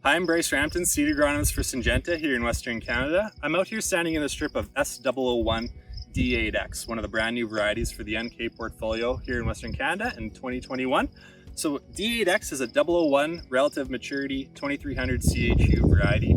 Hi, I'm Bryce Rampton, seed agronomist for Syngenta here in Western Canada. I'm out here standing in a strip of S001-D8X, one of the brand new varieties for the NK portfolio here in Western Canada in 2021. So D8X is a 001 relative maturity 2300 CHU variety.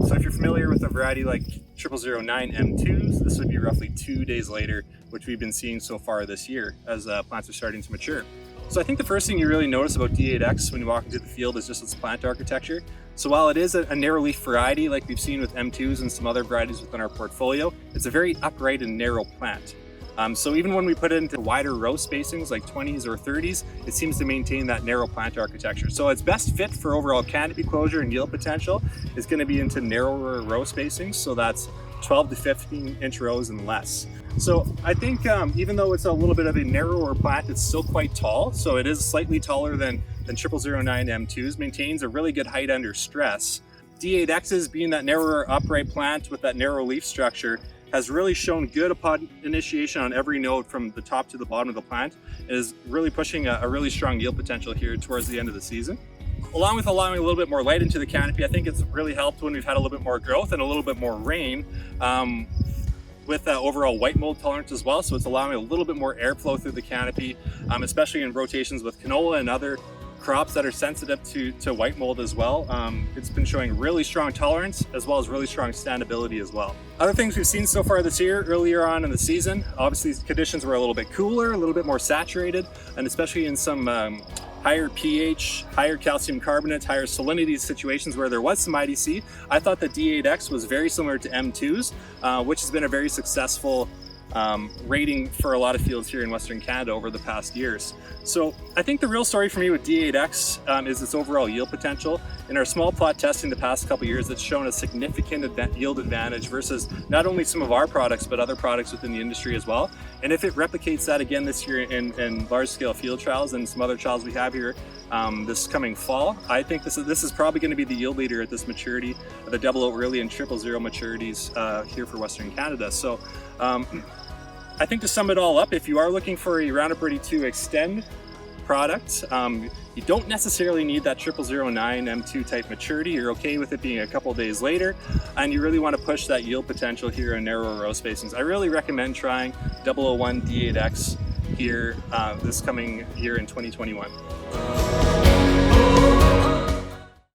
So if you're familiar with a variety like 009-M2s, this would be roughly 2 days later, which we've been seeing so far this year as plants are starting to mature. So I think the first thing you really notice about D8X when you walk into the field is just its plant architecture. So while it is a narrow leaf variety like we've seen with M2s and some other varieties within our portfolio, it's a very upright and narrow plant. So even when we put it into wider row spacings like 20s or 30s, it seems to maintain that narrow plant architecture. So its best fit for overall canopy closure and yield potential is going to be into narrower row spacings. So that's 12 to 15 inch rows and less. So I think even though it's a little bit of a narrower plant, it's still quite tall. So it is slightly taller than 009-M2s, maintains a really good height under stress. D8X's, being that narrower upright plant with that narrow leaf structure, has really shown good upon initiation on every node from the top to the bottom of the plant, and is really pushing a really strong yield potential here towards the end of the season. Along with allowing a little bit more light into the canopy, I think it's really helped when we've had a little bit more growth and a little bit more rain with overall white mold tolerance as well. So it's allowing a little bit more airflow through the canopy, especially in rotations with canola and other crops that are sensitive to white mold as well. It's been showing really strong tolerance as well as really strong standability as well. Other things we've seen so far this year, earlier on in the season, obviously conditions were a little bit cooler, a little bit more saturated, and especially in some higher pH, higher calcium carbonate, higher salinity situations where there was some IDC. I thought that D8X was very similar to M2s, which has been a very successful rating for a lot of fields here in Western Canada over the past years. So I think the real story for me with D8X is its overall yield potential. In our small plot testing the past couple years, it's shown a significant yield advantage versus not only some of our products, but other products within the industry as well. And if it replicates that again this year in large scale field trials and some other trials we have here this coming fall, I think this is probably going to be the yield leader at this maturity, the 00 early and 000 maturities here for Western Canada. So I think to sum it all up, if you are looking for a Roundup Ready 2 Extend product, you don't necessarily need that 009-M2 type maturity. You're okay with it being a couple days later, and you really want to push that yield potential here in narrow row spacings. I really recommend trying 001-D8X here this coming year in 2021.